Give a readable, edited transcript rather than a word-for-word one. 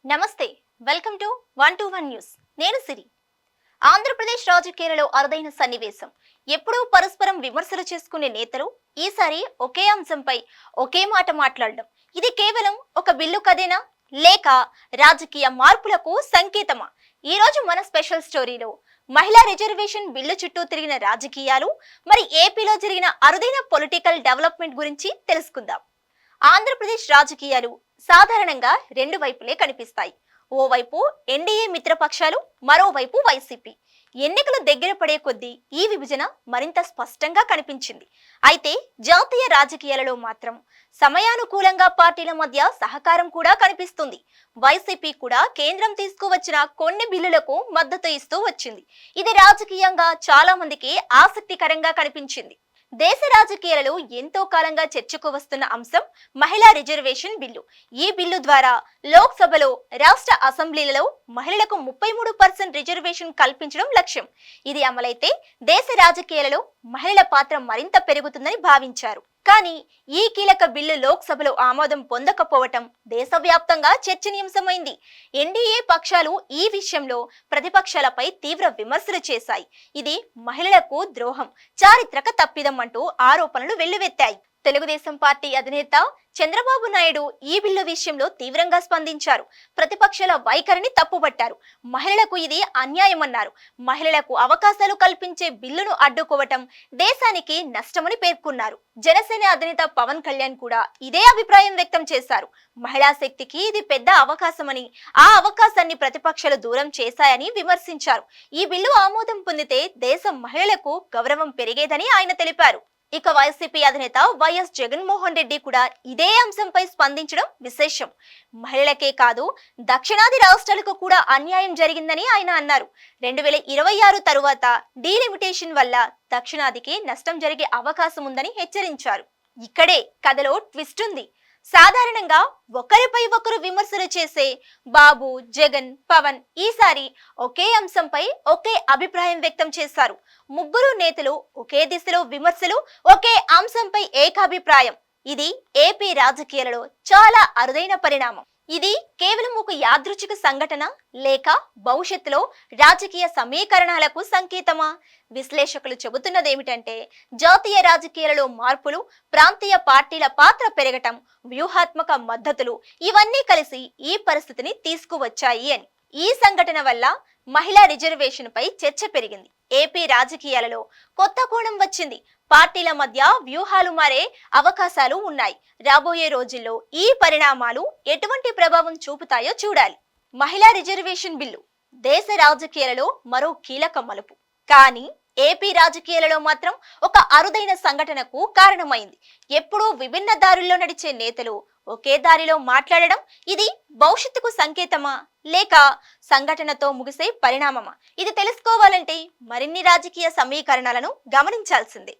నమస్తే, welcome to 121 news. నేను సిరి. ఆంధ్రప్రదేశ్ రాజకీయాలలో అరుదైన సన్నివేశం. ఎప్పుడూ పరస్పరం విమర్శలు చేసుకునే నేతలు ఈసారి ఒకే అంశంపై ఒకే మాట మాట్లాడడం. ఇది కేవలం ఒక బిల్లు కదేనా, లేక రాజకీయ మార్పులకు సంకేతమా? ఈ రోజు మన స్పెషల్ స్టోరీలో మహిళా రిజర్వేషన్ బిల్లు చుట్టూ తిరిగిన రాజకీయాలు, మరి ఏపీలో జరిగిన అరుదైన పొలిటికల్ డెవలప్మెంట్ గురించి తెలుసుకుందాం. ఆంధ్రప్రదేశ్ రాజకీయాలు సాధారణంగా రెండు వైపులే కనిపిస్తాయి. ఓవైపు ఎన్డీఏ మిత్రపక్షాలు, మరోవైపు వైసీపీ. ఎన్నికలు దగ్గర పడే కొద్దీ ఈ విభజన మరింత స్పష్టంగా కనిపించింది. అయితే జాతీయ రాజకీయాలలో మాత్రం సమయానుకూలంగా పార్టీల మధ్య సహకారం కూడా కనిపిస్తుంది. వైసీపీ కూడా కేంద్రం తీసుకువచ్చిన కొన్ని బిల్లులకు మద్దతు ఇస్తూ వచ్చింది. ఇది రాజకీయంగా చాలా మందికి ఆసక్తికరంగా కనిపించింది. దేశ రాజకీయాలలో ఎంతో కాలంగా చర్చకు వస్తున్న అంశం మహిళా రిజర్వేషన్ బిల్లు. ఈ బిల్లు ద్వారా లోక్సభలో, రాష్ట్ర అసెంబ్లీలలో మహిళలకు 33% రిజర్వేషన్ కల్పించడం లక్ష్యం. ఇది అమలైతే దేశ రాజకీయాలలో మహిళల పాత్ర మరింత పెరుగుతుందని భావించారు. కానీ ఈ కీలక బిల్లు లోక్సభలో ఆమోదం పొందకపోవటం దేశవ్యాప్తంగా చర్చనీయాంశమైంది. ఎన్డీఏ పక్షాలు ఈ విషయంలో ప్రతిపక్షాలపై తీవ్ర విమర్శలు చేశాయి. ఇది మహిళలకు ద్రోహం, చారిత్రక తప్పిదం అంటూ ఆరోపణలు వెల్లువెత్తాయి. తెలుగుదేశం పార్టీ అధినేత చంద్రబాబు నాయుడు ఈ బిల్లు విషయంలో తీవ్రంగా స్పందించారు. ప్రతిపక్షాల వైఖరిని తప్పుపట్టారు. మహిళలకు ఇది అన్యాయమన్నారు. మహిళలకు అవకాశాలు కల్పించే బిల్లును అడ్డుకోవటం దేశానికి నష్టమని పేర్కొన్నారు. జనసేన అధినేత పవన్ కళ్యాణ్ కూడా ఇదే అభిప్రాయం వ్యక్తం చేశారు. మహిళా శక్తికి ఇది పెద్ద అవకాశమని, ఆ అవకాశాన్ని ప్రతిపక్షాలు దూరం చేశాయని విమర్శించారు. ఈ బిల్లు ఆమోదం పొందితే దేశం మహిళలకు గౌరవం పెరిగేదని ఆయన తెలిపారు. ఇక వైసీపీ అధినేత వైఎస్ జగన్మోహన్ రెడ్డి కూడా ఇదే అంశంపై స్పందించడం విశేషం. మహిళలకే కాదు, దక్షిణాది రాష్ట్రాలకు కూడా అన్యాయం జరిగిందని ఆయన అన్నారు. 2026 తరువాత డీలిమిటేషన్ వల్ల దక్షిణాదికి నష్టం జరిగే అవకాశం ఉందని హెచ్చరించారు. ఇక్కడే కథలో ట్విస్ట్ ఉంది. సాధారణంగా ఒకరిపై ఒకరు విమర్శలు చేసే బాబు, జగన్, పవన్ ఈసారి ఒకే అంశంపై ఒకే అభిప్రాయం వ్యక్తం చేశారు. ముగ్గురు నేతలు ఒకే దిశలో విమర్శలు, ఒకే అంశంపై ఏకాభిప్రాయం. ఇది ఏపీ రాజకీయాలలో చాలా అరుదైన పరిణామం. ఇది కేవలం ఒక యాదృచ్ఛిక సంఘటన, లేక భవిష్యత్తులో రాజకీయ సమీకరణాలకు సంకేతమా? విశ్లేషకులు చెబుతున్నదేమిటంటే, జాతీయ రాజకీయాలలో మార్పులు, ప్రాంతీయ పార్టీల పాత్ర పెరగటం, వ్యూహాత్మక మద్దతులు ఇవన్నీ కలిసి ఈ పరిస్థితిని తీసుకువచ్చాయి అని. ఈ సంఘటన వల్ల మహిళా రిజర్వేషన్ పై చర్చ పెరిగింది. ఏపీ రాజకీయాలలో కొత్త కోణం వచ్చింది. పార్టీల మధ్య వ్యూహాలు మారే అవకాశాలు ఉన్నాయి. రాబోయే రోజుల్లో ఈ పరిణామాలు ఎటువంటి ప్రభావం చూపుతాయో చూడాలి. మహిళా రిజర్వేషన్ బిల్లు దేశ రాజకీయాలలో మరో కీలక మలుపు. కానీ ఏపీ రాజకీయాలలో మాత్రం ఒక అరుదైన సంఘటనకు కారణమైంది. ఎప్పుడూ విభిన్న దారుల్లో నడిచే నేతలు ఒకే దారిలో మాట్లాడడం, ఇది భవిష్యత్తుకు సంకేతమా, లేక సంఘటనతో ముగిసే పరిణామమా? ఇది తెలుసుకోవాలంటే మరిన్ని రాజకీయ సమీకరణాలను గమనించాల్సిందే.